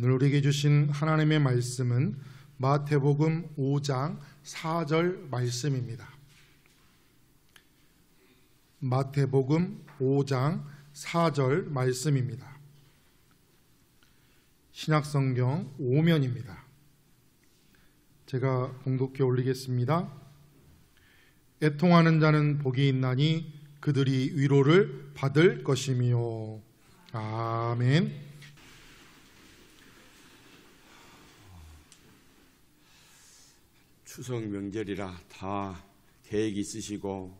오늘 우리에게 주신 하나님의 말씀은 마태복음 5장 4절 말씀입니다. 마태복음 5장 4절 말씀입니다. 신약성경 5면입니다. 제가 봉독해 올리겠습니다. 애통하는 자는 복이 있나니 그들이 위로를 받을 것이며. 아멘. 추석 명절이라 다 계획이 있으시고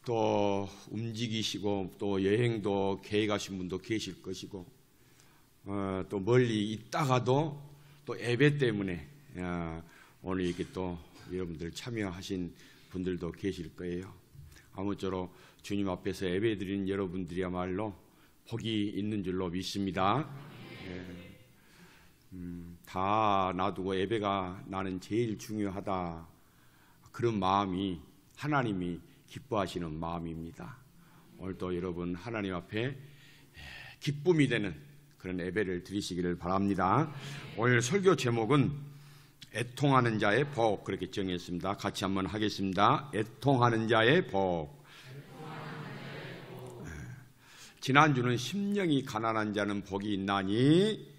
또 움직이시고 또 여행도 계획하신 분도 계실 것이고 또 멀리 있다가도 또 예배 때문에 오늘 이렇게 또 여러분들 참여하신 분들도 계실 거예요. 아무쪼록 주님 앞에서 예배 드리는 여러분들이야말로 복이 있는 줄로 믿습니다. 다 놔두고 예배가 나는 제일 중요하다, 그런 마음이 하나님이 기뻐하시는 마음입니다. 오늘도 여러분 하나님 앞에 기쁨이 되는 그런 예배를 드리시기를 바랍니다. 오늘 설교 제목은 애통하는 자의 복, 그렇게 정했습니다. 같이 한번 하겠습니다. 애통하는 자의 복. 지난주는 심령이 가난한 자는 복이 있나니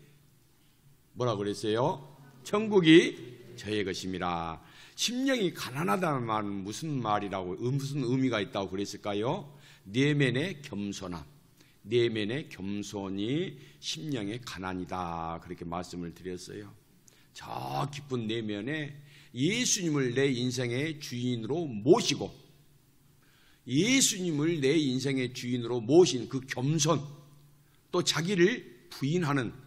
뭐라고 그랬어요? 천국이 저의 것입니다. 심령이 가난하다는 말은 무슨 말이라고, 무슨 의미가 있다고 그랬을까요? 내면의 겸손함, 내면의 겸손이 심령의 가난이다, 그렇게 말씀을 드렸어요. 저 깊은 내면에 예수님을 내 인생의 주인으로 모시고, 예수님을 내 인생의 주인으로 모신 그 겸손, 또 자기를 부인하는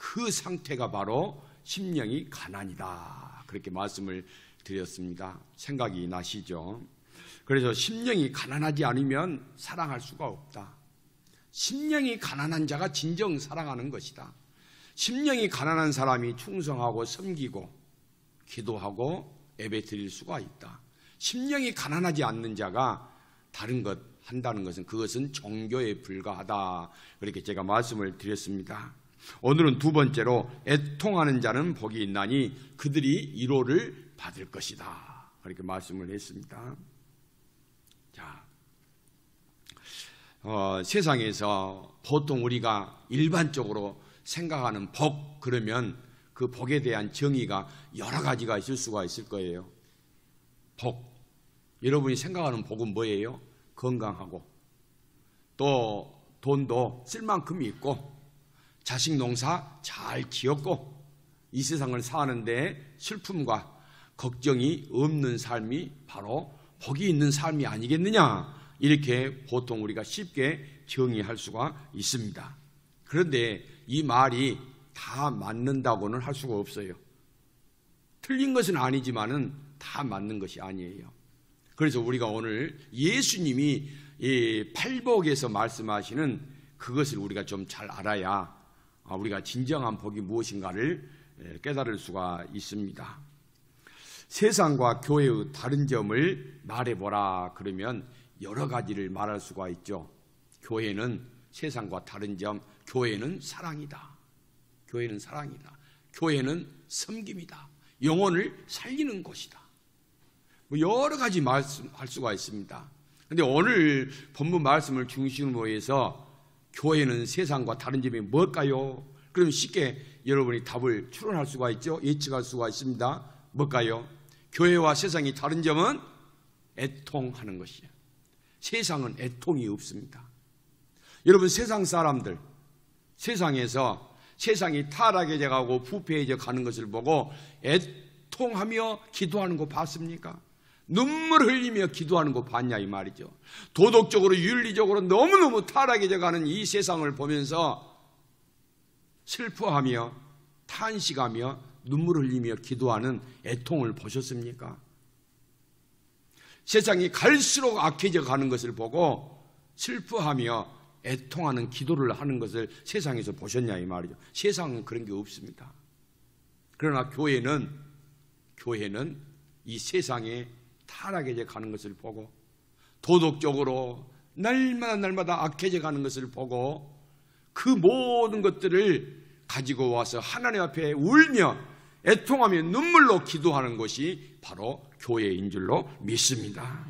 그 상태가 바로 심령이 가난이다, 그렇게 말씀을 드렸습니다. 생각이 나시죠? 그래서 심령이 가난하지 않으면 사랑할 수가 없다. 심령이 가난한 자가 진정 사랑하는 것이다. 심령이 가난한 사람이 충성하고 섬기고 기도하고 예배 드릴 수가 있다. 심령이 가난하지 않는 자가 다른 것 한다는 것은 그것은 종교에 불과하다, 그렇게 제가 말씀을 드렸습니다. 오늘은 두 번째로 애통하는 자는 복이 있나니 그들이 위로를 받을 것이다, 그렇게 말씀을 했습니다. 자, 세상에서 보통 우리가 일반적으로 생각하는 복, 그러면 그 복에 대한 정의가 여러 가지가 있을 수가 있을 거예요. 복, 여러분이 생각하는 복은 뭐예요? 건강하고 또 돈도 쓸 만큼 있고 자식 농사 잘 지었고 이 세상을 사는데 슬픔과 걱정이 없는 삶이 바로 복이 있는 삶이 아니겠느냐, 이렇게 보통 우리가 쉽게 정의할 수가 있습니다. 그런데 이 말이 다 맞는다고는 할 수가 없어요. 틀린 것은 아니지만은 다 맞는 것이 아니에요. 그래서 우리가 오늘 예수님이 이 팔복에서 말씀하시는 그것을 우리가 좀 잘 알아야 우리가 진정한 복이 무엇인가를 깨달을 수가 있습니다. 세상과 교회의 다른 점을 말해보라 그러면 여러 가지를 말할 수가 있죠. 교회는 세상과 다른 점, 교회는 사랑이다. 교회는 사랑이다. 교회는 섬김이다. 영혼을 살리는 곳이다. 여러 가지 말씀할 수가 있습니다. 그런데 오늘 본문 말씀을 중심으로 해서 교회는 세상과 다른 점이 뭘까요? 그럼 쉽게 여러분이 답을 추론할 수가 있죠. 예측할 수가 있습니다. 뭘까요? 교회와 세상이 다른 점은 애통하는 것이에요. 세상은 애통이 없습니다. 여러분, 세상 사람들, 세상에서 세상이 타락해져 가고 부패해져 가는 것을 보고 애통하며 기도하는 거 봤습니까? 눈물 흘리며 기도하는 거 봤냐 이 말이죠. 도덕적으로 윤리적으로 너무너무 타락해져 가는 이 세상을 보면서 슬퍼하며 탄식하며 눈물 흘리며 기도하는 애통을 보셨습니까? 세상이 갈수록 악해져 가는 것을 보고 슬퍼하며 애통하는 기도를 하는 것을 세상에서 보셨냐 이 말이죠. 세상은 그런 게 없습니다. 그러나 교회는 이 세상에 타락해져 가는 것을 보고 도덕적으로 날마다 악해져 가는 것을 보고 그 모든 것들을 가지고 와서 하나님 앞에 울며 애통하며 눈물로 기도하는 것이 바로 교회인 줄로 믿습니다.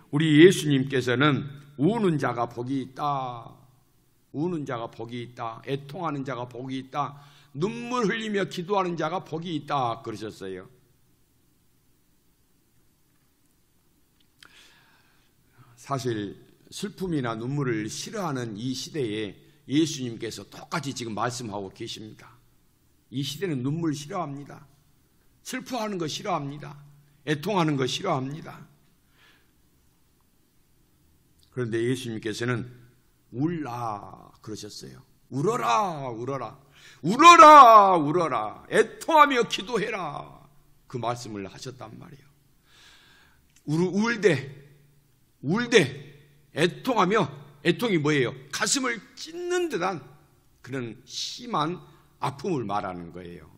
우리 예수님께서는 우는 자가 복이 있다, 우는 자가 복이 있다, 애통하는 자가 복이 있다, 눈물 흘리며 기도하는 자가 복이 있다 그러셨어요. 사실 슬픔이나 눈물을 싫어하는 이 시대에 예수님께서 똑같이 지금 말씀하고 계십니다. 이 시대는 눈물 싫어합니다. 슬퍼하는 거 싫어합니다. 애통하는 거 싫어합니다. 그런데 예수님께서는 울라 그러셨어요. 울어라, 울어라, 울어라, 울어라, 애통하며 기도해라, 그 말씀을 하셨단 말이에요. 울되 애통하며, 애통이 뭐예요? 가슴을 찢는 듯한 그런 심한 아픔을 말하는 거예요.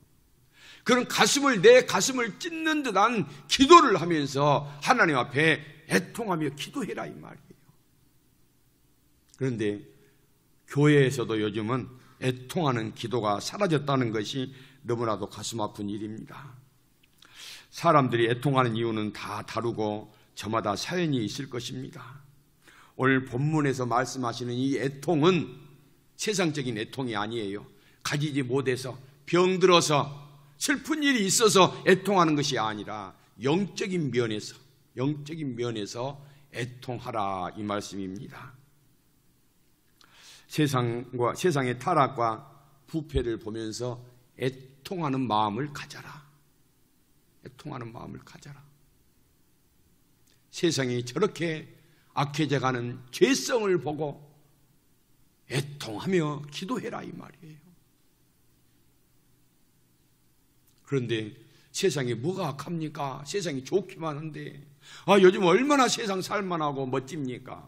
그런 내 가슴을 찢는 듯한 기도를 하면서 하나님 앞에 애통하며 기도해라 이 말이에요. 그런데 교회에서도 요즘은 애통하는 기도가 사라졌다는 것이 너무나도 가슴 아픈 일입니다. 사람들이 애통하는 이유는 다 다르고 저마다 사연이 있을 것입니다. 오늘 본문에서 말씀하시는 이 애통은 세상적인 애통이 아니에요. 가지지 못해서, 병들어서, 슬픈 일이 있어서 애통하는 것이 아니라 영적인 면에서 애통하라 이 말씀입니다. 세상의 타락과 부패를 보면서 애통하는 마음을 가져라. 애통하는 마음을 가져라. 세상이 저렇게 악해져가는 죄성을 보고 애통하며 기도해라 이 말이에요. 그런데 세상이 뭐가 악합니까? 세상이 좋기만 한데, 요즘 얼마나 세상 살만하고 멋집니까?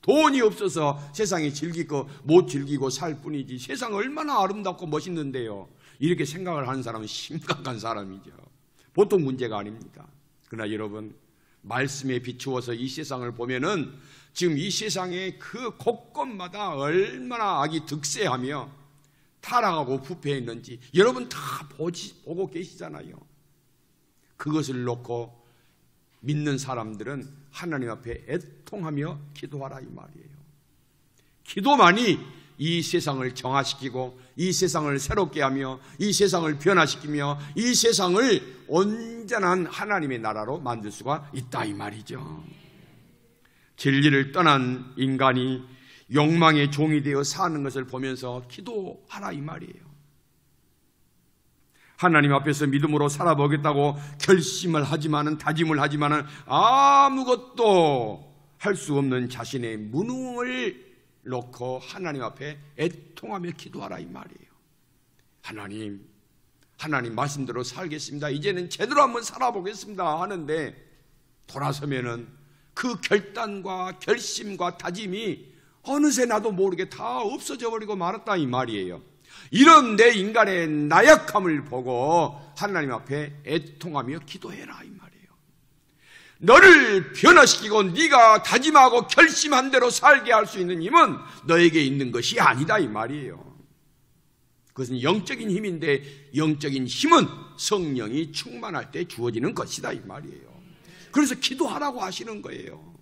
돈이 없어서 세상이 즐기고 못 즐기고 살 뿐이지 세상 얼마나 아름답고 멋있는데요. 이렇게 생각을 하는 사람은 심각한 사람이죠. 보통 문제가 아닙니다. 그러나 여러분, 말씀에 비추어서 이 세상을 보면은 지금 이 세상의 그 곳곳마다 얼마나 악이 득세하며 타락하고 부패했는지 여러분 다 보고 계시잖아요. 그것을 놓고 믿는 사람들은 하나님 앞에 애통하며 기도하라 이 말이에요. 기도만이 이 세상을 정화시키고 이 세상을 새롭게 하며 이 세상을 변화시키며 이 세상을 온전한 하나님의 나라로 만들 수가 있다 이 말이죠. 진리를 떠난 인간이 욕망의 종이 되어 사는 것을 보면서 기도하라 이 말이에요. 하나님 앞에서 믿음으로 살아보겠다고 결심을 하지만은, 다짐을 하지만은 아무것도 할 수 없는 자신의 무능을 놓고 하나님 앞에 애통하며 기도하라 이 말이에요. 하나님 말씀대로 살겠습니다. 이제는 제대로 한번 살아보겠습니다 하는데 돌아서면은 그 결단과 결심과 다짐이 어느새 나도 모르게 다 없어져 버리고 말았다 이 말이에요. 이런 내 인간의 나약함을 보고 하나님 앞에 애통하며 기도해라 이 말이에요. 너를 변화시키고 네가 다짐하고 결심한 대로 살게 할 수 있는 힘은 너에게 있는 것이 아니다 이 말이에요. 그것은 영적인 힘인데 영적인 힘은 성령이 충만할 때 주어지는 것이다 이 말이에요. 그래서 기도하라고 하시는 거예요.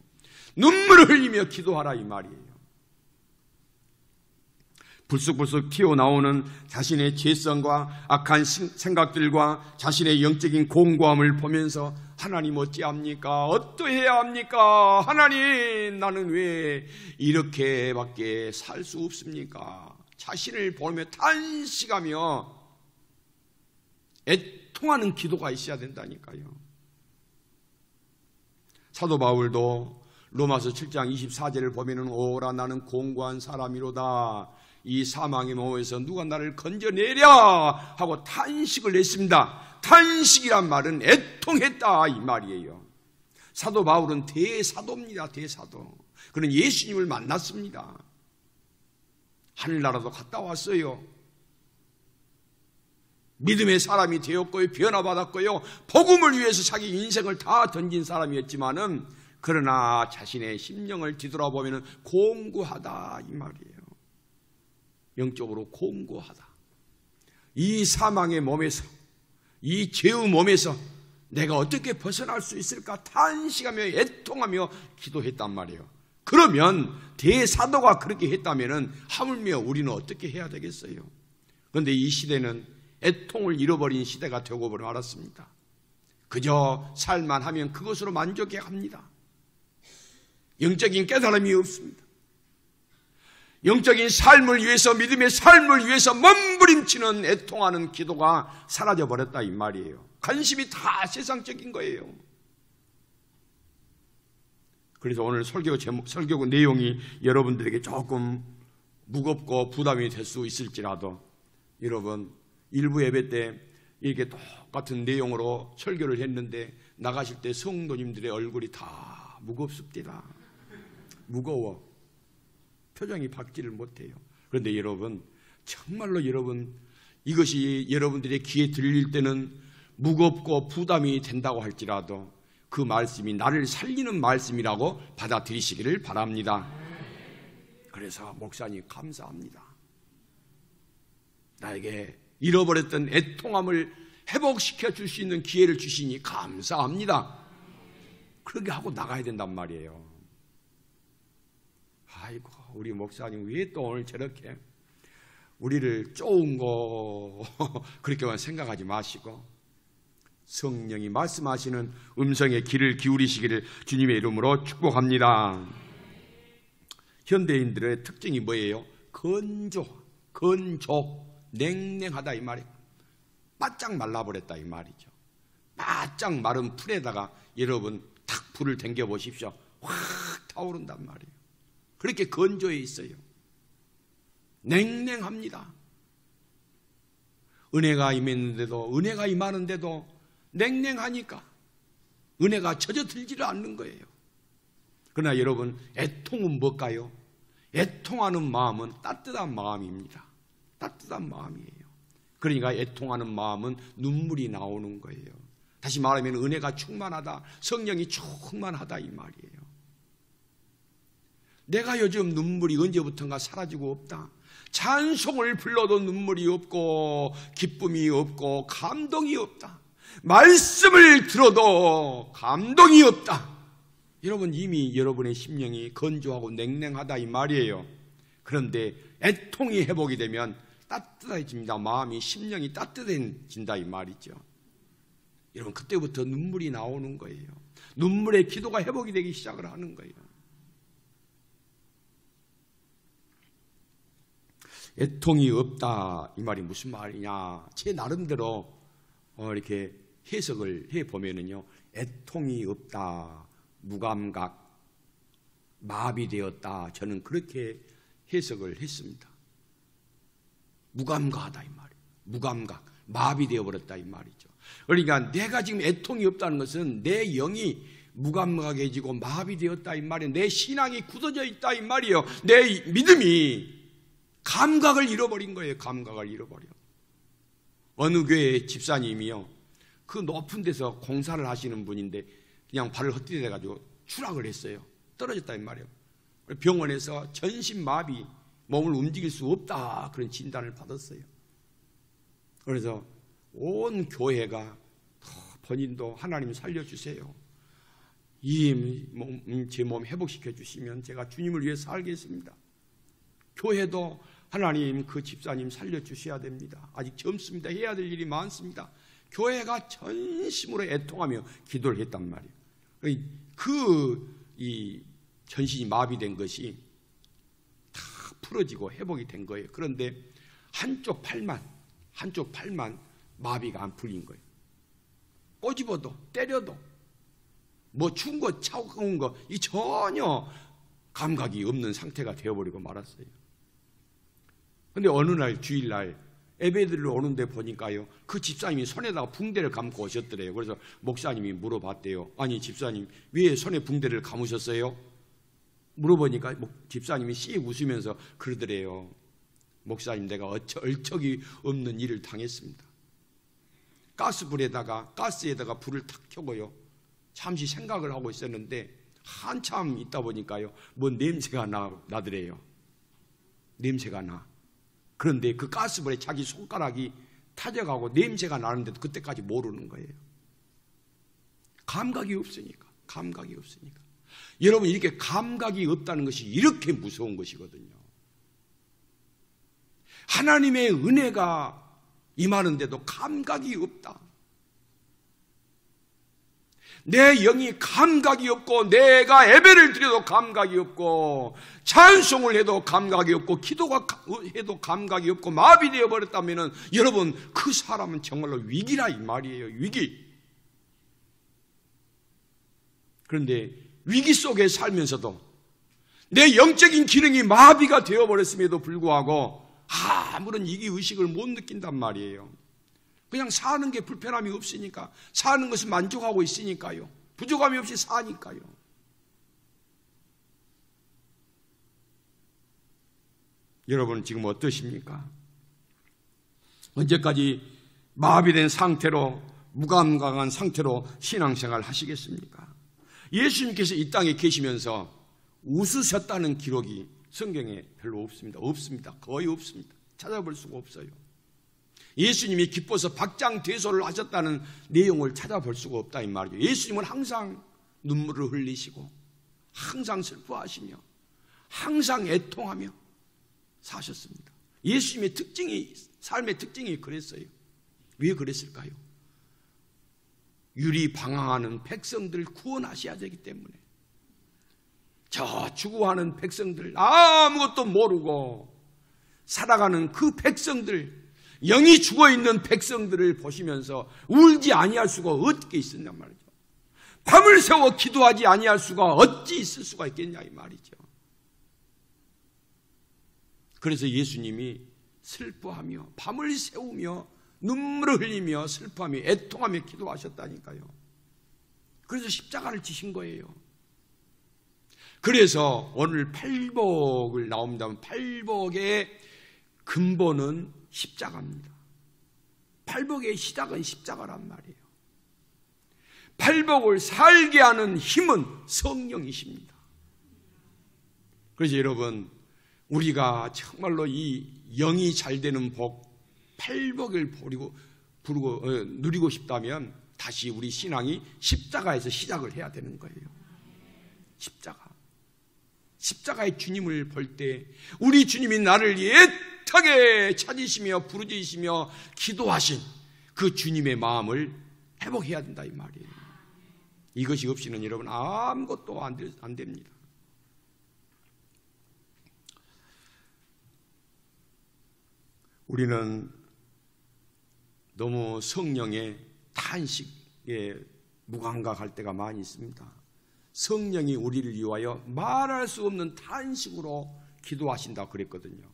눈물을 흘리며 기도하라 이 말이에요. 불쑥불쑥 튀어나오는 자신의 죄성과 악한 생각들과 자신의 영적인 공고함을 보면서 하나님 어찌합니까? 어떠해야 합니까? 하나님, 나는 왜 이렇게밖에 살 수 없습니까? 자신을 보며 탄식하며 애통하는 기도가 있어야 된다니까요. 사도 바울도 로마서 7장 24절을 보면은 오라 나는 공고한 사람이로다. 이 사망의 몸에서 누가 나를 건져내랴 하고 탄식을 했습니다. 탄식이란 말은 애통했다 이 말이에요. 사도 바울은 대사도입니다. 대사도. 그는 예수님을 만났습니다. 하늘나라도 갔다 왔어요. 믿음의 사람이 되었고요. 변화받았고요. 복음을 위해서 자기 인생을 다 던진 사람이었지만은 그러나 자신의 심령을 뒤돌아보면 공고하다 이 말이에요. 영적으로 공고하다. 이 사망의 몸에서, 이 죄의 몸에서 내가 어떻게 벗어날 수 있을까 탄식하며 애통하며 기도했단 말이에요. 그러면 대사도가 그렇게 했다면 하물며 우리는 어떻게 해야 되겠어요? 그런데 이 시대는 애통을 잃어버린 시대가 되고 말았습니다. 그저 살만 하면 그것으로 만족해 합니다. 영적인 깨달음이 없습니다. 영적인 삶을 위해서, 믿음의 삶을 위해서 몸부림치는 애통하는 기도가 사라져버렸다 이 말이에요. 관심이 다 세상적인 거예요. 그래서 오늘 설교 내용이 여러분들에게 조금 무겁고 부담이 될 수 있을지라도 여러분 일부 예배 때 이렇게 똑같은 내용으로 설교를 했는데 나가실 때 성도님들의 얼굴이 다 무겁습니다. 무거워. 표정이 밝지를 못해요. 그런데 여러분 정말로 여러분 이것이 여러분들의 귀에 들릴 때는 무겁고 부담이 된다고 할지라도 그 말씀이 나를 살리는 말씀이라고 받아들이시기를 바랍니다. 그래서 목사님 감사합니다. 나에게 잃어버렸던 애통함을 회복시켜 줄 수 있는 기회를 주시니 감사합니다. 그렇게 하고 나가야 된단 말이에요. 아이고 우리 목사님 왜 또 오늘 저렇게 우리를 쪼은 거 그렇게만 생각하지 마시고 성령이 말씀하시는 음성에 귀를 기울이시기를 주님의 이름으로 축복합니다. 현대인들의 특징이 뭐예요? 건조, 냉랭하다 이 말이에요. 바짝 말라버렸다 이 말이죠. 바짝 마른 풀에다가 여러분 탁 불을 댕겨 보십시오. 확 타오른단 말이에요. 그렇게 건조해 있어요. 냉랭합니다. 은혜가 임했는데도, 은혜가 임하는데도 냉랭하니까 은혜가 젖어들지를 않는 거예요. 그러나 여러분 애통은 뭘까요? 애통하는 마음은 따뜻한 마음입니다. 따뜻한 마음이에요. 그러니까 애통하는 마음은 눈물이 나오는 거예요. 다시 말하면 은혜가 충만하다, 성령이 충만하다 이 말이에요. 내가 요즘 눈물이 언제부턴가 사라지고 없다. 찬송을 불러도 눈물이 없고 기쁨이 없고 감동이 없다. 말씀을 들어도 감동이 없다. 여러분 이미 여러분의 심령이 건조하고 냉랭하다 이 말이에요. 그런데 애통이 회복이 되면 따뜻해집니다. 마음이 심령이 따뜻해진다 이 말이죠. 여러분 그때부터 눈물이 나오는 거예요. 눈물의 기도가 회복이 되기 시작을 하는 거예요. 애통이 없다 이 말이 무슨 말이냐? 제 나름대로 이렇게 해석을 해 보면은요, 애통이 없다, 무감각, 마비되었다. 저는 그렇게 해석을 했습니다. 무감각하다 이 말이에요. 무감각, 마비되어 버렸다 이 말이죠. 그러니까 내가 지금 애통이 없다는 것은 내 영이 무감각해지고 마비되었다 이 말이에요. 내 신앙이 굳어져 있다 이 말이에요. 내 믿음이 감각을 잃어버린 거예요. 감각을 잃어버려. 어느 교회 집사님이요, 그 높은 데서 공사를 하시는 분인데 그냥 발을 헛디뎌가지고 추락을 했어요. 떨어졌다 이 말이에요. 병원에서 전신마비, 몸을 움직일 수 없다 그런 진단을 받았어요. 그래서 온 교회가 본인도 하나님 살려주세요. 제 몸 회복시켜 주시면 제가 주님을 위해 살겠습니다. 교회도 하나님 그 집사님 살려주셔야 됩니다. 아직 젊습니다. 해야 될 일이 많습니다. 교회가 전심으로 애통하며 기도를 했단 말이에요. 이 전신이 마비된 것이 다 풀어지고 회복이 된 거예요. 그런데 한쪽 팔만 마비가 안 풀린 거예요. 꼬집어도 때려도 뭐 추운 거 차가운 거 이 전혀 감각이 없는 상태가 되어버리고 말았어요. 근데 어느 날 주일날 예배드리러 오는데 보니까요, 그 집사님이 손에다가 붕대를 감고 오셨더래요. 그래서 목사님이 물어봤대요. 아니 집사님 왜 손에 붕대를 감으셨어요? 물어보니까 집사님이 씩 웃으면서 그러더래요. 목사님 내가 얼척이 없는 일을 당했습니다. 가스에다가 불을 탁 켜고요, 잠시 생각을 하고 있었는데 한참 있다 보니까요, 뭔 냄새가 나더래요. 냄새가 나. 그런데 그 가스불에 자기 손가락이 타져가고 냄새가 나는데도 그때까지 모르는 거예요. 감각이 없으니까. 여러분, 이렇게 감각이 없다는 것이 이렇게 무서운 것이거든요. 하나님의 은혜가 임하는데도 감각이 없다. 내 영이 감각이 없고, 내가 예배를 드려도 감각이 없고, 찬송을 해도 감각이 없고, 기도가 해도 감각이 없고, 마비되어 버렸다면 여러분, 그 사람은 정말로 위기라 이 말이에요. 위기. 그런데 위기 속에 살면서도 내 영적인 기능이 마비가 되어 버렸음에도 불구하고 아무런 위기의식을 못 느낀단 말이에요. 그냥 사는 게 불편함이 없으니까, 사는 것을 만족하고 있으니까요. 부족함이 없이 사니까요. 여러분 지금 어떠십니까? 언제까지 마비된 상태로, 무감각한 상태로 신앙생활 하시겠습니까? 예수님께서 이 땅에 계시면서 웃으셨다는 기록이 성경에 별로 없습니다. 거의 없습니다. 찾아볼 수가 없어요. 예수님이 기뻐서 박장대소를 하셨다는 내용을 찾아볼 수가 없다 이 말이죠. 예수님은 항상 눈물을 흘리시고, 항상 슬퍼하시며, 항상 애통하며 사셨습니다. 예수님의 삶의 특징이 그랬어요. 왜 그랬을까요? 유리방황하는 백성들 구원하셔야 되기 때문에. 저 죽어가는 백성들, 아무것도 모르고 살아가는 그 백성들, 영이 죽어있는 백성들을 보시면서 울지 아니할 수가 어떻게 있었냔 말이죠. 밤을 새워 기도하지 아니할 수가 어찌 있을 수가 있겠냐 이 말이죠. 그래서 예수님이 슬퍼하며 밤을 새우며 눈물을 흘리며 슬퍼하며 애통하며 기도하셨다니까요. 그래서 십자가를 지신 거예요. 그래서 오늘 팔복을 나옵니다만, 팔복의 근본은 십자가입니다. 팔복의 시작은 십자가란 말이에요. 팔복을 살게 하는 힘은 성령이십니다. 그래서 여러분, 우리가 정말로 이 영이 잘 되는 복, 팔복을 누리고 싶다면 다시 우리 신앙이 십자가에서 시작을 해야 되는 거예요. 십자가의 주님을 볼 때 우리 주님이 나를 애타게 찾으시며 부르짖으시며 기도하신 그 주님의 마음을 회복해야 된다 이 말이에요. 이것이 없이는 여러분 아무것도 안 됩니다. 우리는 너무 성령의 탄식에 무감각할 때가 많이 있습니다. 성령이 우리를 위하여 말할 수 없는 탄식으로 기도하신다 그랬거든요.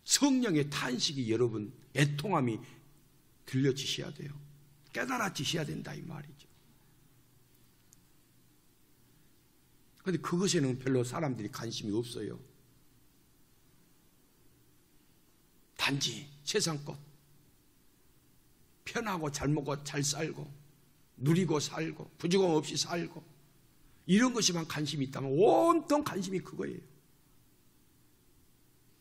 성령의 탄식이 여러분 애통함이 들려지셔야 돼요. 깨달아지셔야 된다 이 말이죠. 그런데 그것에는 별로 사람들이 관심이 없어요. 단지 세상 것, 편하고 잘 먹고 잘 살고 누리고 살고 부족함 없이 살고 이런 것에만 관심이 있다면 온통 관심이 그거예요.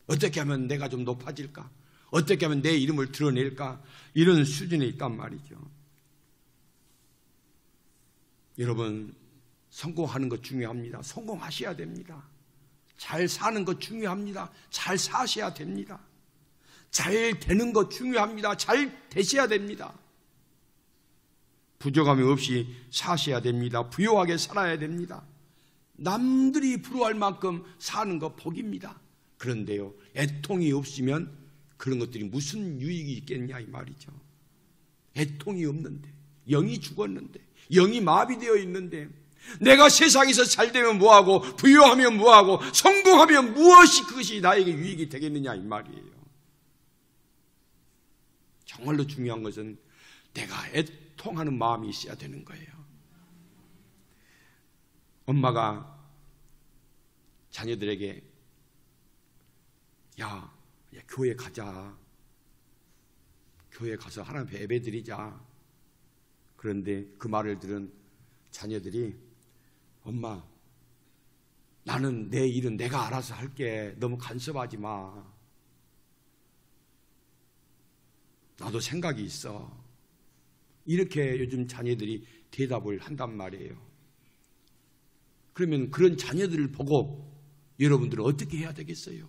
어떻게 하면 내가 좀 높아질까? 어떻게 하면 내 이름을 드러낼까? 이런 수준에 있단 말이죠. 여러분, 성공하는 것 중요합니다. 성공하셔야 됩니다. 잘 사는 것 중요합니다. 잘 사셔야 됩니다. 잘 되는 것 중요합니다. 잘 되셔야 됩니다. 부족함이 없이 사셔야 됩니다. 부유하게 살아야 됩니다. 남들이 부러워할 만큼 사는 것 복입니다. 그런데요, 애통이 없으면 그런 것들이 무슨 유익이 있겠냐 이 말이죠. 애통이 없는데, 영이 죽었는데, 영이 마비되어 있는데, 내가 세상에서 잘 되면 뭐하고, 부유하면 뭐하고, 성공하면 무엇이 그것이 나에게 유익이 되겠느냐 이 말이에요. 정말로 중요한 것은 내가 애통하는 마음이 있어야 되는 거예요. 엄마가 자녀들에게 야, 교회 가자. 교회 가서 하나님 예배 드리자. 그런데 그 말을 들은 자녀들이 엄마, 나는 내 일은 내가 알아서 할게. 너무 간섭하지 마. 나도 생각이 있어. 이렇게 요즘 자녀들이 대답을 한단 말이에요. 그러면 그런 자녀들을 보고 여러분들은 어떻게 해야 되겠어요?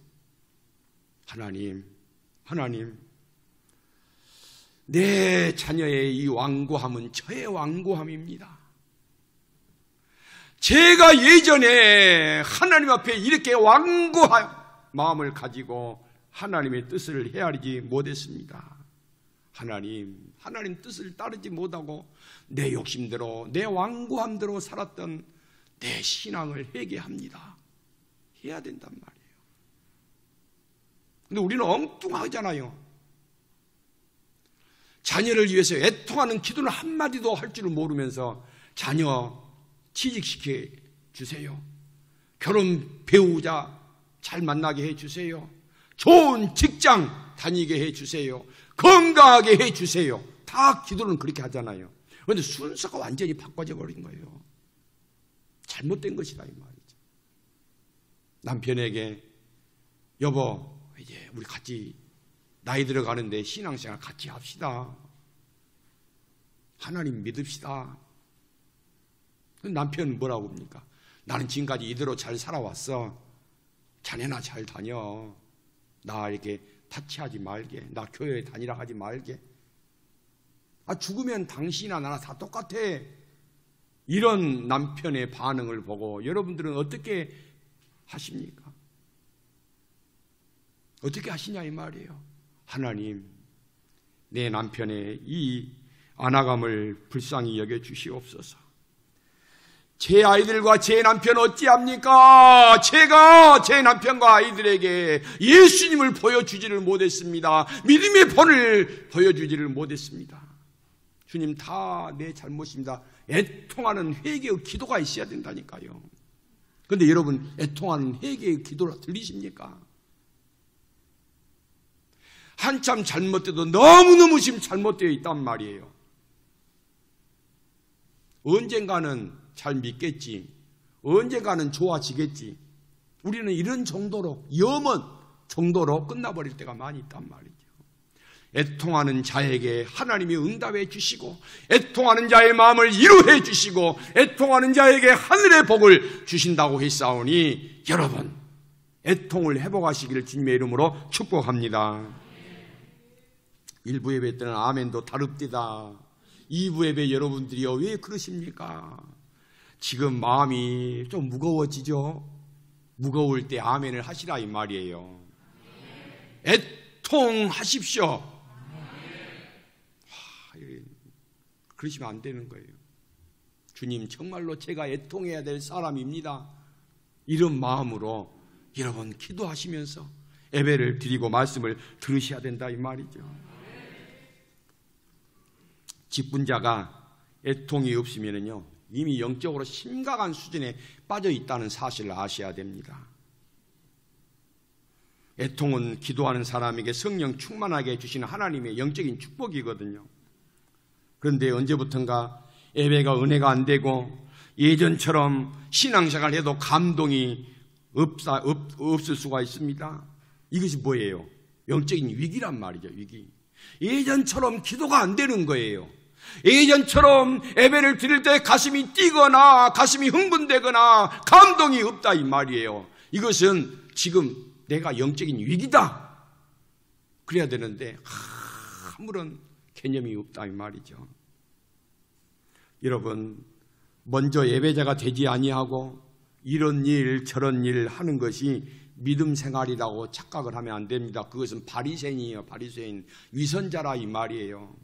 하나님, 내 자녀의 이 완고함은 저의 완고함입니다. 제가 예전에 하나님 앞에 이렇게 완고한 마음을 가지고 하나님의 뜻을 헤아리지 못했습니다. 하나님 뜻을 따르지 못하고 내 욕심대로, 내 완고함대로 살았던 내 신앙을 회개합니다. 해야 된단 말이에요. 근데 우리는 엉뚱하잖아요. 자녀를 위해서 애통하는 기도를 한마디도 할 줄을 모르면서 자녀 취직시켜 주세요. 결혼 배우자 잘 만나게 해 주세요. 좋은 직장 다니게 해 주세요. 건강하게 해 주세요. 다 기도는 그렇게 하잖아요. 그런데 순서가 완전히 바꿔져 버린 거예요. 잘못된 것이다 이 말이죠. 남편에게 여보 이제 우리 같이 나이 들어가는데 신앙생활 같이 합시다. 하나님 믿읍시다. 남편은 뭐라고 합니까? 나는 지금까지 이대로 잘 살아왔어. 자네나 잘 다녀. 나 이렇게 타치하지 말게. 나 교회에 다니라 하지 말게. 죽으면 당신이나 나나 다 똑같아. 이런 남편의 반응을 보고 여러분들은 어떻게 하십니까? 어떻게 하시냐 이 말이에요. 하나님, 내 남편의 이 안아감을 불쌍히 여겨 주시옵소서. 제 아이들과 제 남편 어찌합니까? 제가 제 남편과 아이들에게 예수님을 보여주지를 못했습니다. 믿음의 본을 보여주지를 못했습니다. 주님, 다 내 잘못입니다. 애통하는 회개의 기도가 있어야 된다니까요. 그런데 여러분, 애통하는 회개의 기도를 들리십니까? 한참 잘못돼도 너무너무 지금 잘못되어 있단 말이에요. 언젠가는 잘 믿겠지. 언젠가는 좋아지겠지. 우리는 이런 정도로, 염원 정도로 끝나버릴 때가 많이 있단 말이죠. 애통하는 자에게 하나님이 응답해 주시고, 애통하는 자의 마음을 이루해 주시고, 애통하는 자에게 하늘의 복을 주신다고 했사오니, 여러분, 애통을 회복하시기를 주님의 이름으로 축복합니다. 1부 예배 때는 아멘도 다릅디다. 2부 예배 여러분들이요, 왜 그러십니까? 지금 마음이 좀 무거워지죠? 무거울 때 아멘을 하시라 이 말이에요. 애통하십시오. 그러시면 안 되는 거예요. 주님, 정말로 제가 애통해야 될 사람입니다. 이런 마음으로 여러분 기도하시면서 예배를 드리고 말씀을 들으셔야 된다 이 말이죠. 직분자가 애통이 없으면요, 이미 영적으로 심각한 수준에 빠져 있다는 사실을 아셔야 됩니다. 애통은 기도하는 사람에게 성령 충만하게 해주시는 하나님의 영적인 축복이거든요. 그런데 언제부턴가 예배가 은혜가 안 되고 예전처럼 신앙생활을 해도 감동이 없을 수가 있습니다. 이것이 뭐예요? 영적인 위기란 말이죠. 위기. 예전처럼 기도가 안 되는 거예요. 예전처럼 예배를 드릴 때 가슴이 뛰거나 가슴이 흥분되거나 감동이 없다 이 말이에요. 이것은 지금 내가 영적인 위기다. 그래야 되는데 아무런 개념이 없다 이 말이죠. 여러분, 먼저 예배자가 되지 아니하고 이런 일 저런 일 하는 것이 믿음 생활이라고 착각을 하면 안 됩니다. 그것은 바리새인이에요. 바리새인, 위선자라 이 말이에요.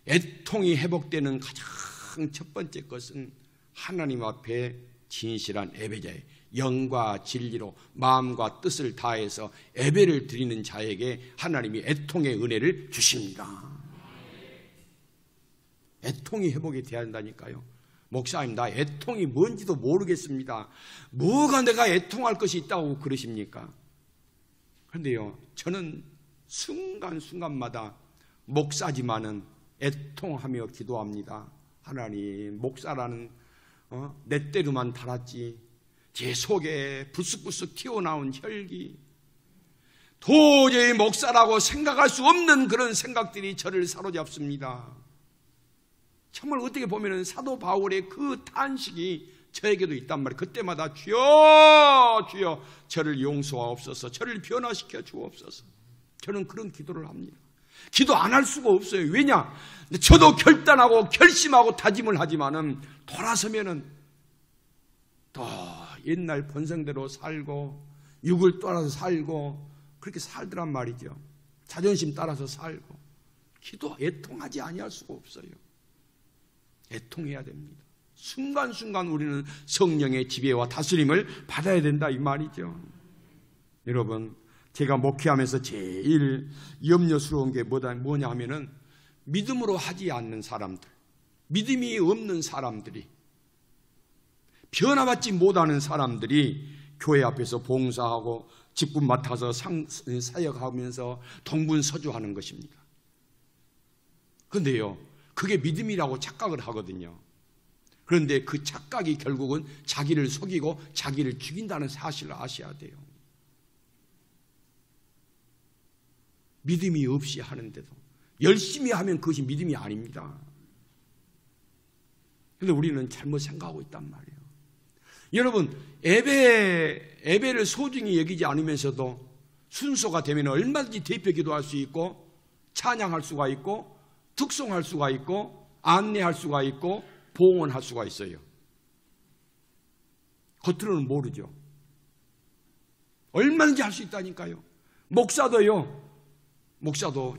애통이 회복되는 가장 첫 번째 것은 하나님 앞에 진실한 예배자의 영과 진리로 마음과 뜻을 다해서 예배를 드리는 자에게 하나님이 애통의 은혜를 주십니다. 애통이 회복이 되어야 한다니까요. 목사님, 나 애통이 뭔지도 모르겠습니다. 뭐가 내가 애통할 것이 있다고 그러십니까? 그런데요, 저는 순간순간마다 목사지만은 애통하며 기도합니다. 하나님, 목사라는 내 때로만 달았지 제 속에 불쑥불쑥 튀어나온 혈기 도저히 목사라고 생각할 수 없는 그런 생각들이 저를 사로잡습니다. 정말 어떻게 보면 사도 바울의 그 탄식이 저에게도 있단 말이에요. 그때마다 주여 주여 저를 용서하옵소서, 저를 변화시켜 주옵소서. 저는 그런 기도를 합니다. 기도 안 할 수가 없어요. 왜냐? 저도 결단하고 결심하고 다짐을 하지만은 돌아서면은 또 옛날 본성대로 살고 육을 따라서 살고 그렇게 살더란 말이죠. 자존심 따라서 살고. 기도 애통하지 아니할 수가 없어요. 애통해야 됩니다. 순간순간 우리는 성령의 지배와 다스림을 받아야 된다 이 말이죠. 여러분, 제가 목회하면서 제일 염려스러운 게 뭐냐 하면은 믿음으로 하지 않는 사람들, 믿음이 없는 사람들이, 변화받지 못하는 사람들이 교회 앞에서 봉사하고 직분 맡아서 사역하면서 동분서주하는 것입니다. 그런데요, 그게 믿음이라고 착각을 하거든요. 그런데 그 착각이 결국은 자기를 속이고 자기를 죽인다는 사실을 아셔야 돼요. 믿음이 없이 하는데도 열심히 하면 그것이 믿음이 아닙니다. 그런데 우리는 잘못 생각하고 있단 말이에요. 여러분, 예배를 소중히 여기지 않으면서도 순서가 되면 얼마든지 대표 기도할 수 있고 찬양할 수가 있고 특송할 수가 있고 안내할 수가 있고 봉헌할 수가 있어요. 겉으로는 모르죠. 얼마든지 할 수 있다니까요. 목사도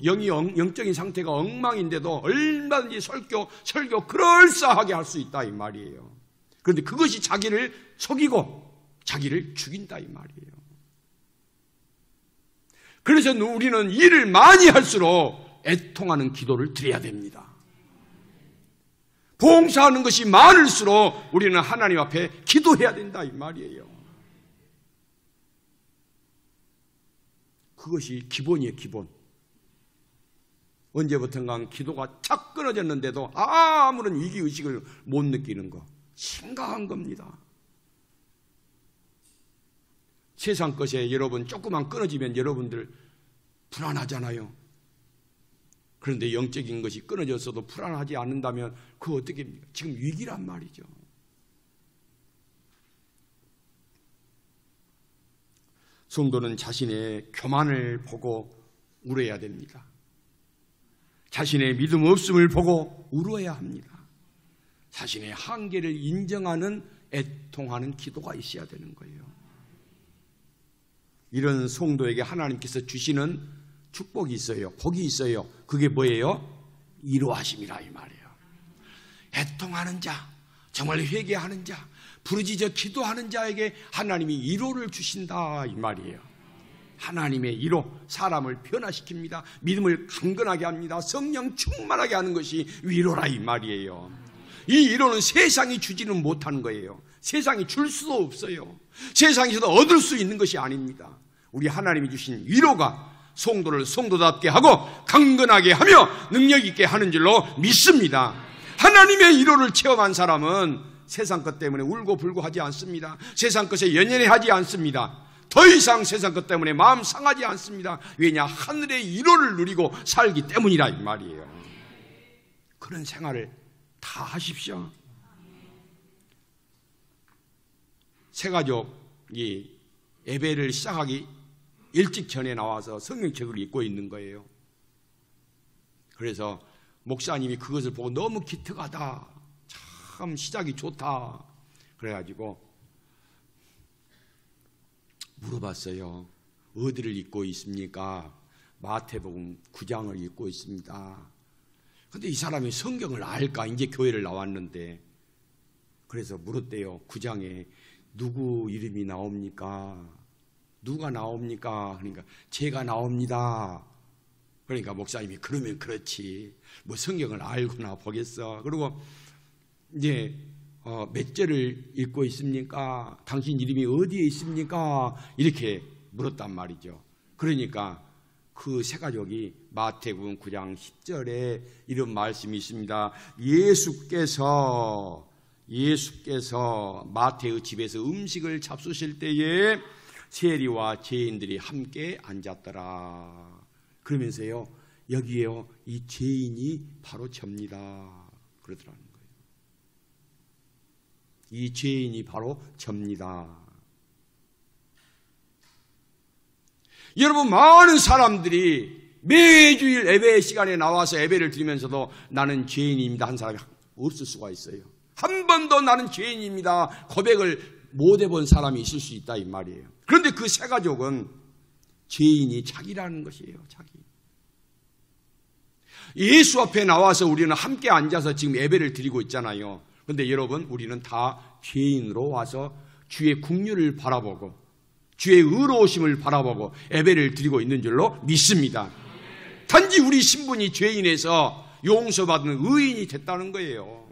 영적인 상태가 엉망인데도 얼마든지 설교 그럴싸하게 할 수 있다 이 말이에요. 그런데 그것이 자기를 속이고 자기를 죽인다 이 말이에요. 그래서 우리는 일을 많이 할수록 애통하는 기도를 드려야 됩니다. 봉사하는 것이 많을수록 우리는 하나님 앞에 기도해야 된다 이 말이에요. 그것이 기본이에요, 기본. 언제부턴가 기도가 착 끊어졌는데도 아무런 위기의식을 못 느끼는 거 심각한 겁니다. 세상 것에 여러분 조금만 끊어지면 여러분들 불안하잖아요. 그런데 영적인 것이 끊어졌어도 불안하지 않는다면 그거 어떻게 합니까? 지금 위기란 말이죠. 성도는 자신의 교만을 보고 울어야 됩니다. 자신의 믿음 없음을 보고 울어야 합니다. 자신의 한계를 인정하는 애통하는 기도가 있어야 되는 거예요. 이런 성도에게 하나님께서 주시는 축복이 있어요. 복이 있어요. 그게 뭐예요? 위로하심이라 이 말이에요. 애통하는 자, 정말 회개하는 자, 부르짖어 기도하는 자에게 하나님이 위로를 주신다 이 말이에요. 하나님의 위로, 사람을 변화시킵니다. 믿음을 강건하게 합니다. 성령 충만하게 하는 것이 위로라 이 말이에요. 이 위로는 세상이 주지는 못하는 거예요. 세상이 줄 수도 없어요. 세상에서도 얻을 수 있는 것이 아닙니다. 우리 하나님이 주신 위로가 성도를 성도답게 하고 강건하게 하며 능력 있게 하는 줄로 믿습니다. 하나님의 위로를 체험한 사람은 세상 것 때문에 울고 불고 하지 않습니다. 세상 것에 연연해하지 않습니다. 더 이상 세상 것 때문에 마음 상하지 않습니다. 왜냐? 하늘의 위로를 누리고 살기 때문이라 이 말이에요. 그런 생활을 다 하십시오. 새가족이 예배를 시작하기 일찍 전에 나와서 성경책을 읽고 있는 거예요. 그래서 목사님이 그것을 보고 너무 기특하다, 참 시작이 좋다 그래가지고 물어봤어요. 어디를 읽고 있습니까? 마태복음 9장을 읽고 있습니다. 근데 이 사람이 성경을 알까? 이제 교회를 나왔는데. 그래서 물었대요. 9장에 누구 이름이 나옵니까? 누가 나옵니까? 그러니까 제가 나옵니다. 그러니까 목사님이 그러면 그렇지. 뭐 성경을 알고나 보겠어. 그리고 이제 몇 절을 읽고 있습니까? 당신 이름이 어디에 있습니까? 이렇게 물었단 말이죠. 그러니까 그 세 가족이 마태복음 9장 10절에 이런 말씀이 있습니다. 예수께서 마태의 집에서 음식을 잡수실 때에 세리와 죄인들이 함께 앉았더라. 그러면서요, 여기에요, 이 죄인이 바로 접니다. 그러더라는 거예요. 이 죄인이 바로 접니다. 여러분, 많은 사람들이 매주일 예배 시간에 나와서 예배를 드리면서도 나는 죄인입니다 한 사람이 없을 수가 있어요. 한 번도 나는 죄인입니다 고백을 못 해본 사람이 있을 수 있다 이 말이에요. 그런데 그 세 가족은 죄인이 자기라는 것이에요. 자기. 예수 앞에 나와서 우리는 함께 앉아서 지금 예배를 드리고 있잖아요. 그런데 여러분, 우리는 다 죄인으로 와서 주의 긍휼을 바라보고 주의 의로우심을 바라보고 예배를 드리고 있는 줄로 믿습니다. 단지 우리 신분이 죄인에서 용서받은 의인이 됐다는 거예요.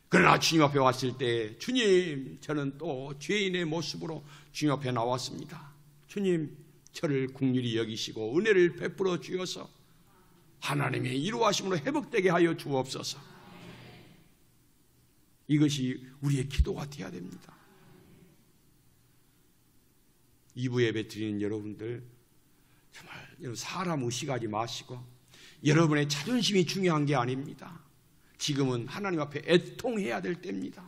그러나 주님 앞에 왔을 때, 주님, 저는 또 죄인의 모습으로 주님 앞에 나왔습니다. 주님, 저를 긍휼히 여기시고 은혜를 베풀어 주어서 하나님의 이루하심으로 회복되게 하여 주옵소서. 이것이 우리의 기도가 되어야 됩니다. 2부 예배 드리는 여러분들, 정말 사람 의식하지 마시고, 여러분의 자존심이 중요한 게 아닙니다. 지금은 하나님 앞에 애통해야 될 때입니다.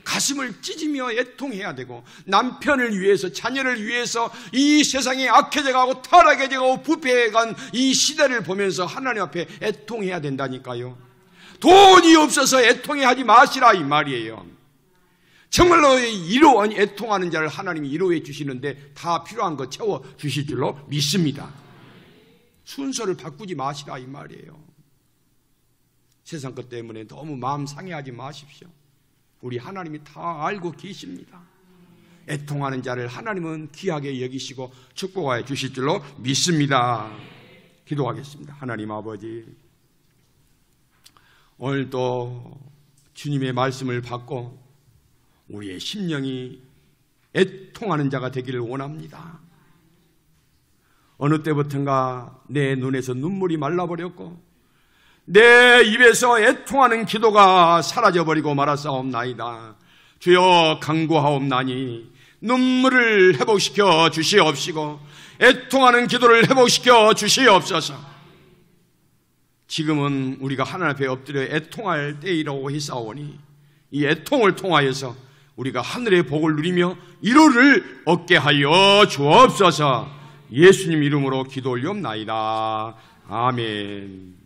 가슴을 찢으며 애통해야 되고, 남편을 위해서, 자녀를 위해서 이 세상이 악해져가고 타락해져가고 부패해간 이 시대를 보면서 하나님 앞에 애통해야 된다니까요. 돈이 없어서 애통해 하지 마시라 이 말이에요. 정말로 애통하는 자를 하나님이 위로해 주시는데 다 필요한 거 채워 주실 줄로 믿습니다. 순서를 바꾸지 마시라 이 말이에요. 세상 것 때문에 너무 마음 상해하지 마십시오. 우리 하나님이 다 알고 계십니다. 애통하는 자를 하나님은 귀하게 여기시고 축복하여 주실 줄로 믿습니다. 기도하겠습니다. 하나님 아버지, 오늘도 주님의 말씀을 받고 우리의 심령이 애통하는 자가 되기를 원합니다. 어느 때부턴가 내 눈에서 눈물이 말라버렸고 내 입에서 애통하는 기도가 사라져버리고 말았사옵나이다. 주여, 간구하옵나니 눈물을 회복시켜 주시옵시고 애통하는 기도를 회복시켜 주시옵소서. 지금은 우리가 하나님 앞에 엎드려 애통할 때이라고 했사오니 이 애통을 통하여서 우리가 하늘의 복을 누리며 위로를 얻게 하여 주옵소서. 예수님 이름으로 기도 올리옵나이다. 아멘.